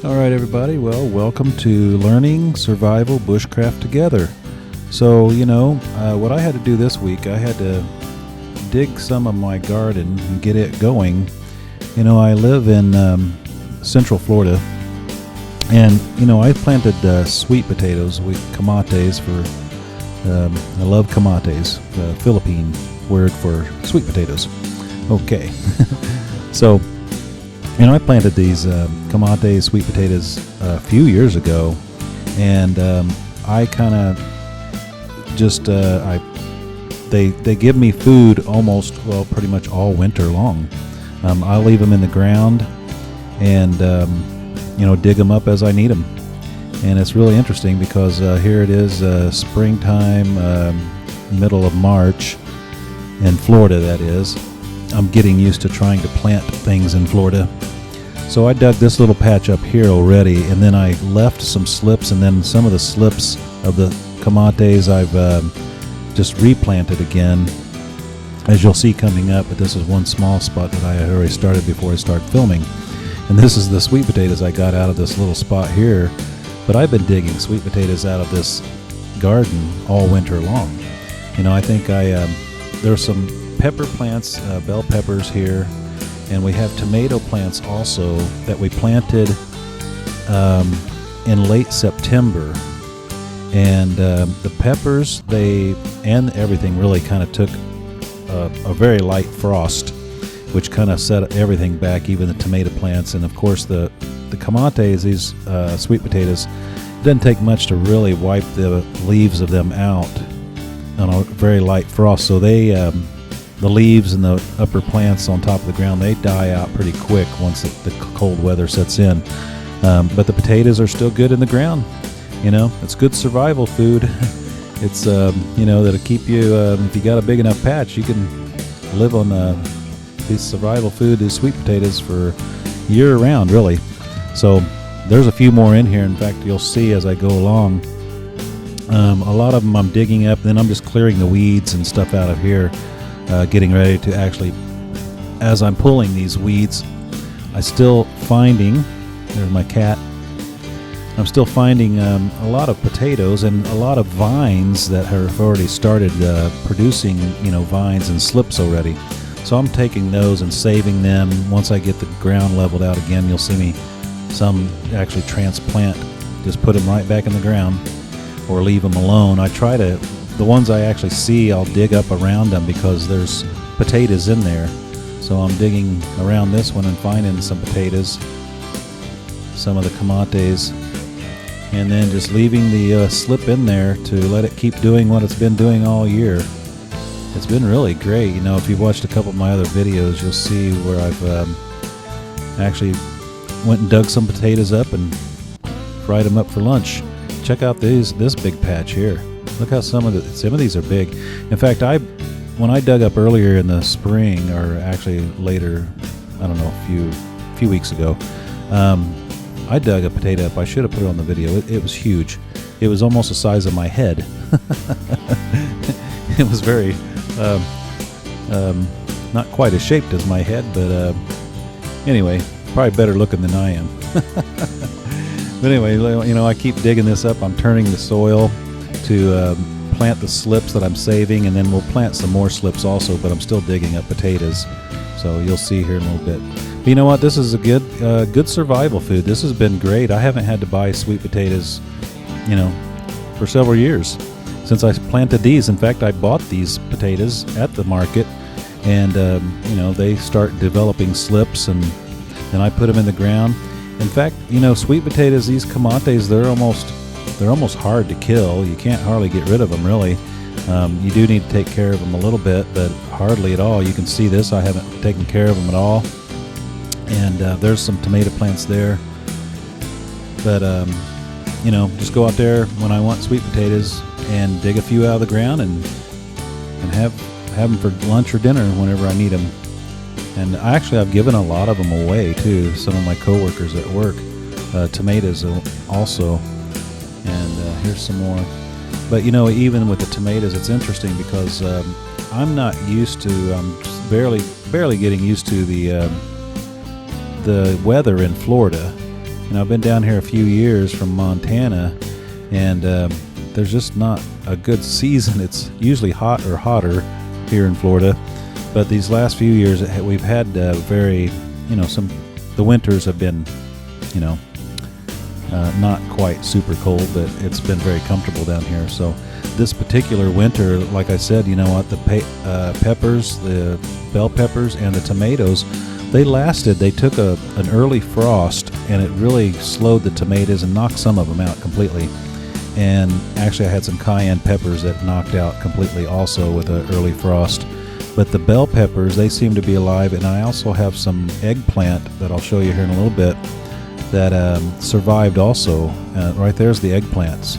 All right, everybody. Well, welcome to Learning Survival Bushcraft Together. So, what I had to do this week, I had to dig some of my garden and get it going. I live in Central Florida, and, I planted sweet potatoes, kamates I love kamates, the Philippine word for sweet potatoes. Okay. So, I planted these kamate sweet potatoes a few years ago, and I kind of just they give me food pretty much all winter long. I'll leave them in the ground and dig them up as I need them, and it's really interesting because here it is, springtime, middle of March in Florida. That is, I'm getting used to trying to plant things in Florida. So I dug this little patch up here already, and then I left some slips, and then some of the slips of the kamates I've just replanted again, as you'll see coming up. But this is one small spot that I had already started before I started filming. And this is the sweet potatoes I got out of this little spot here. But I've been digging sweet potatoes out of this garden all winter long. I think there's some pepper plants, bell peppers here, and we have tomato plants also that we planted in late September. And the peppers, and everything really kind of took a very light frost, which kind of set everything back, even the tomato plants. And of course the kamates, these sweet potatoes, it doesn't take much to really wipe the leaves of them out on a very light frost. So the leaves and the upper plants on top of the ground, they die out pretty quick once the cold weather sets in. But the potatoes are still good in the ground. It's good survival food. It's, that'll keep you, if you got a big enough patch, you can live on these survival food, these sweet potatoes, for year round, really. So there's a few more in here. In fact, you'll see as I go along. A lot of them I'm digging up, then I'm just clearing the weeds and stuff out of here. Getting ready to actually, as I'm pulling these weeds, I'm still finding, there's my cat, I'm still finding a lot of potatoes and a lot of vines that have already started producing, vines and slips already. So I'm taking those and saving them. Once I get the ground leveled out again, you'll see me some actually transplant, just put them right back in the ground or leave them alone. The ones I actually see, I'll dig up around them because there's potatoes in there. So I'm digging around this one and finding some potatoes, some of the kamates, and then just leaving the slip in there to let it keep doing what it's been doing all year. It's been really great. If you've watched a couple of my other videos, you'll see where I've actually went and dug some potatoes up and fried them up for lunch. Check out this big patch here. Look how some of these are big. In fact, when I dug up earlier in the spring, or actually later, I don't know, a few weeks ago, I dug a potato up. I should have put it on the video. It was huge. It was almost the size of my head. It was very, not quite as shaped as my head, but anyway, probably better looking than I am. But anyway, I keep digging this up. I'm turning the soil to plant the slips that I'm saving, and then we'll plant some more slips also, but I'm still digging up potatoes, so you'll see here in a little bit. But you know what? This is a good survival food. This has been great. I haven't had to buy sweet potatoes, for several years since I planted these. In fact, I bought these potatoes at the market, and they start developing slips, and then I put them in the ground. In fact, sweet potatoes, these kamates, they're almost hard to kill. You can't hardly get rid of them, really. You do need to take care of them a little bit, but hardly at all. You can see this. I haven't taken care of them at all. And there's some tomato plants there. But, just go out there when I want sweet potatoes and dig a few out of the ground and have them for lunch or dinner whenever I need them. And I've given a lot of them away, too. Some of my coworkers at work. Tomatoes also. And here's some more. But even with the tomatoes, it's interesting because I'm barely getting used to the weather in Florida. I've been down here a few years from Montana, and there's just not a good season. It's usually hot or hotter here in Florida, but these last few years we've had very, the winters have been, not quite super cold, but it's been very comfortable down here. So this particular winter, like I said, the peppers, the bell peppers, and the tomatoes, they lasted. They took an early frost, and it really slowed the tomatoes and knocked some of them out completely. And actually, I had some cayenne peppers that knocked out completely also with an early frost. But the bell peppers, they seem to be alive, and I also have some eggplant that I'll show you here in a little bit that survived also. Right there's the eggplants.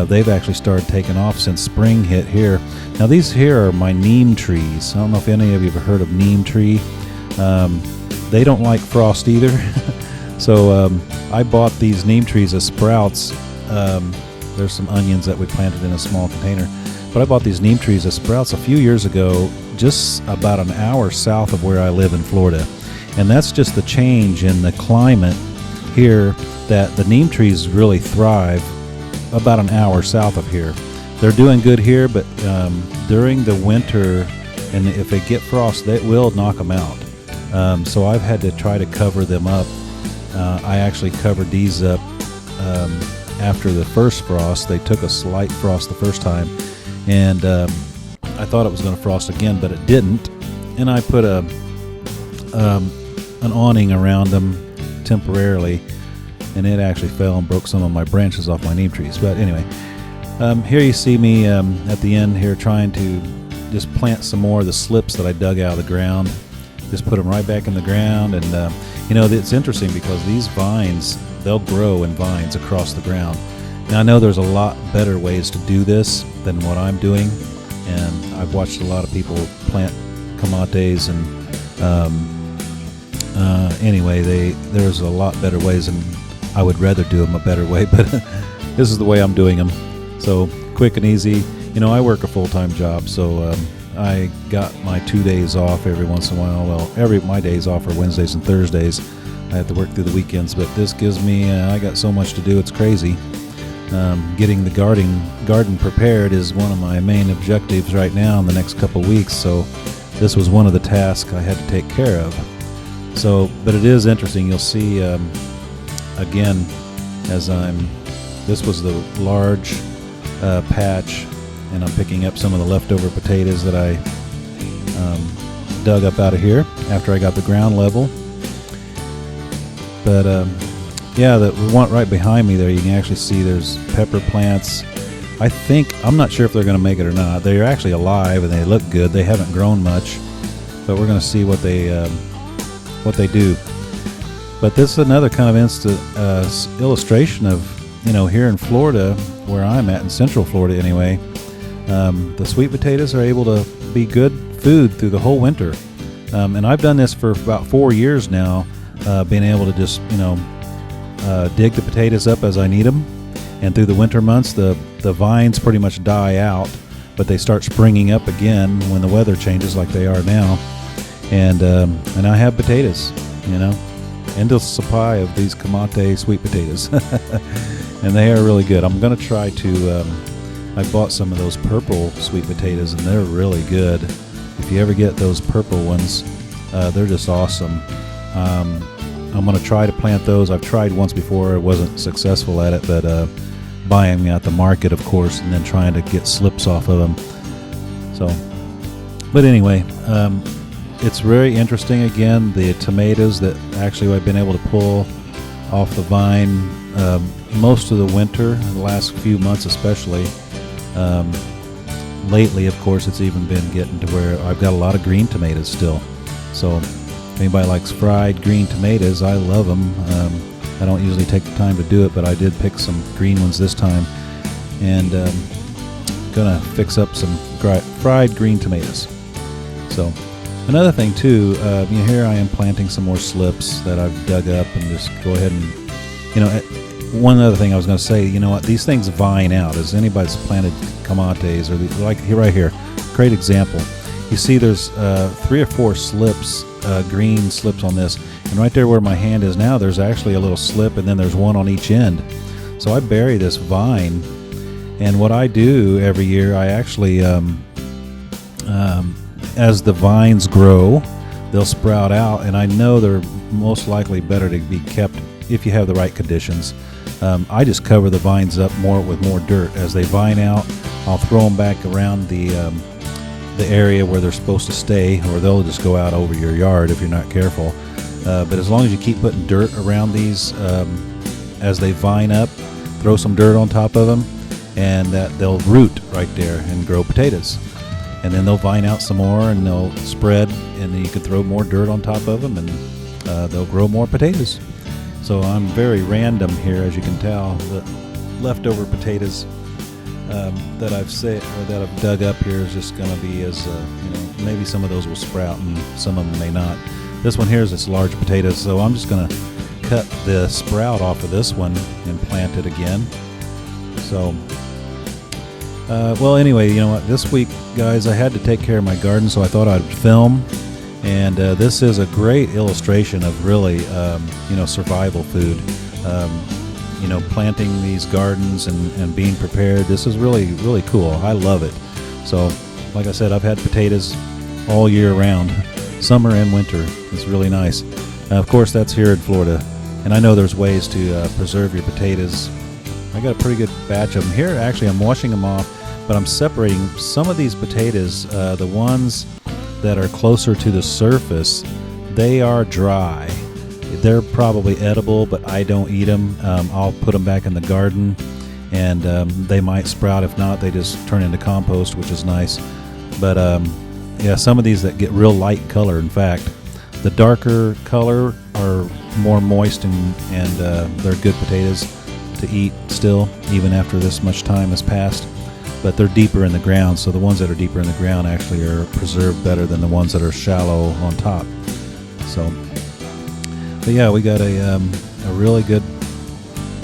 They've actually started taking off since spring hit here. Now these here are my neem trees. I don't know if any of you have heard of neem tree. They don't like frost either. So I bought these neem trees as sprouts. There's some onions that we planted in a small container. But I bought these neem trees as sprouts a few years ago, just about an hour south of where I live in Florida. And that's just the change in the climate here, that the neem trees really thrive about an hour south of here. They're doing good here, but during the winter, and if they get frost, that will knock them out. So I've had to try to cover them up. I actually covered these up after the first frost. They took a slight frost the first time, and I thought it was going to frost again, but it didn't. And I put an awning around them temporarily, and it actually fell and broke some of my branches off my neem trees. But anyway, here you see me at the end here trying to just plant some more of the slips that I dug out of the ground. Just put them right back in the ground, and it's interesting because these vines, they'll grow in vines across the ground. Now I know there's a lot better ways to do this than what I'm doing, and I've watched a lot of people plant camates, and anyway, there's a lot better ways, and I would rather do them a better way, but this is the way I'm doing them. So quick and easy. I work a full-time job, so I got my 2 days off every once in a while. Well, my days off are Wednesdays and Thursdays. I have to work through the weekends, but this gives me, I got so much to do, it's crazy. Getting the garden prepared is one of my main objectives right now in the next couple weeks, so this was one of the tasks I had to take care of. So, but it is interesting. You'll see, again, this was the large patch, and I'm picking up some of the leftover potatoes that I dug up out of here after I got the ground level. But yeah, the one right behind me there, you can actually see there's pepper plants. I'm not sure if they're going to make it or not. They're actually alive and they look good. They haven't grown much, but we're going to see what they do. But this is another kind of illustration of, here in Florida, where I'm at, in Central Florida anyway, the sweet potatoes are able to be good food through the whole winter. And I've done this for about 4 years now, being able to just, dig the potatoes up as I need them. And through the winter months, the vines pretty much die out, but they start springing up again when the weather changes like they are now. And I have potatoes, endless supply of these kamate sweet potatoes. And they are really good. I'm going to try to, I bought some of those purple sweet potatoes, and they're really good. If you ever get those purple ones, they're just awesome. I'm going to try to plant those. I've tried once before. I wasn't successful at it, but buying them at the market, of course, and then trying to get slips off of them. So, but anyway, it's very interesting. Again, the tomatoes that actually I've been able to pull off the vine most of the winter, the last few months especially. Lately, of course, it's even been getting to where I've got a lot of green tomatoes still. So if anybody likes fried green tomatoes, I love them. I don't usually take the time to do it, but I did pick some green ones this time, and gonna fix up some fried green tomatoes. So another thing too, here I am planting some more slips that I've dug up, and just go ahead and, one other thing I was going to say, these things vine out. As anybody's planted kamates, or like right here, great example. You see there's 3 or 4 slips green slips on this, and right there where my hand is now, there's actually a little slip, and then there's one on each end. So I bury this vine, and what I do every year, I actually, as the vines grow, they'll sprout out, and I know they're most likely better to be kept if you have the right conditions. I just cover the vines up with more dirt. As they vine out, I'll throw them back around the area where they're supposed to stay, or they'll just go out over your yard if you're not careful. But as long as you keep putting dirt around these as they vine up, throw some dirt on top of them, and they'll root right there and grow potatoes. And then they'll vine out some more, and they'll spread, and then you can throw more dirt on top of them, and they'll grow more potatoes. So I'm very random here, as you can tell. The leftover potatoes that I've dug up here is just going to be maybe some of those will sprout and some of them may not. This one here is this large potato, so I'm just going to cut the sprout off of this one and plant it again. So well, anyway, you know what, this week, guys, I had to take care of my garden, so I thought I'd film, and this is a great illustration of really survival food. Planting these gardens and being prepared. This is really, really cool. I love it. So, like I said, I've had potatoes all year round, summer and winter. It's really nice. Of course, that's here in Florida, and I know there's ways to preserve your potatoes. I got a pretty good batch of them here. Actually, I'm washing them off, but I'm separating some of these potatoes. The ones that are closer to the surface, they are dry. They're probably edible, but I don't eat them. I'll put them back in the garden, and they might sprout. If not, they just turn into compost, which is nice. But yeah, some of these that get real light color, in fact, the darker color are more moist, and they're good potatoes to eat still, even after this much time has passed. But they're deeper in the ground, so the ones that are deeper in the ground actually are preserved better than the ones that are shallow on top. So, but yeah, we got a really good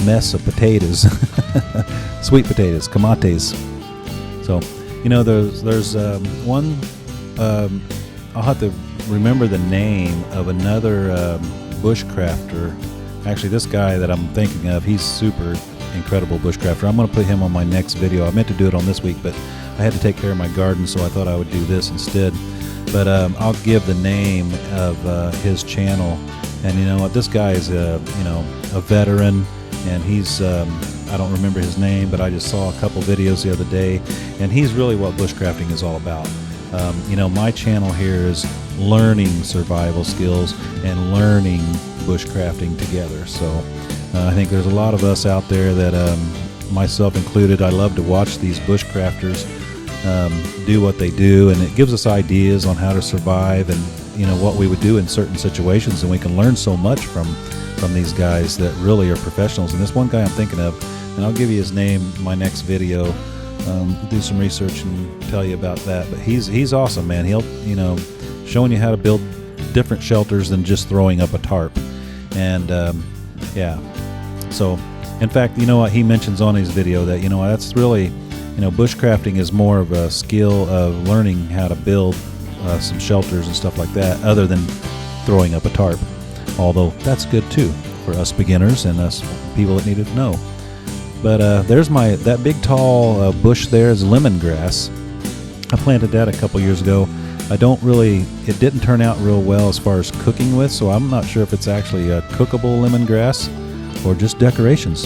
mess of potatoes, sweet potatoes, kamates. So, there's one. I'll have to remember the name of another bushcrafter. Actually, this guy that I'm thinking of, he's super incredible bushcrafter. I'm going to put him on my next video. I meant to do it on this week, but I had to take care of my garden, so I thought I would do this instead. But I'll give the name of his channel. And you know what? This guy is a veteran, and he's I don't remember his name, but I just saw a couple videos the other day, and he's really what bushcrafting is all about. My channel here is learning survival skills and learning bushcrafting together. So I think there's a lot of us out there that, myself included, I love to watch these bushcrafters do what they do, and it gives us ideas on how to survive and what we would do in certain situations, and we can learn so much from these guys that really are professionals. And this one guy I'm thinking of, and I'll give you his name in my next video, do some research and tell you about that. But he's awesome, man. He'll showing you how to build different shelters than just throwing up a tarp. And yeah, so in fact, what he mentions on his video, that that's really bushcrafting is more of a skill of learning how to build some shelters and stuff like that, other than throwing up a tarp, although that's good too for us beginners and us people that need to know. But there's that big tall bush there is lemongrass. I planted that a couple years ago. It didn't turn out real well as far as cooking with, so I'm not sure if it's actually a cookable lemongrass or just decorations.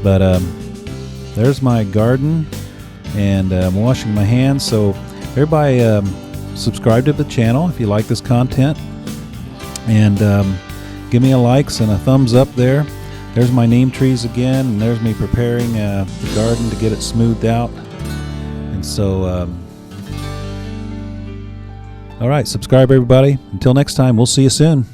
But there's my garden, and I'm washing my hands. So everybody subscribe to the channel if you like this content, and give me a likes and a thumbs up there. There's my neem trees again, and there's me preparing the garden to get it smoothed out. And so all right, subscribe everybody. Until next time, we'll see you soon.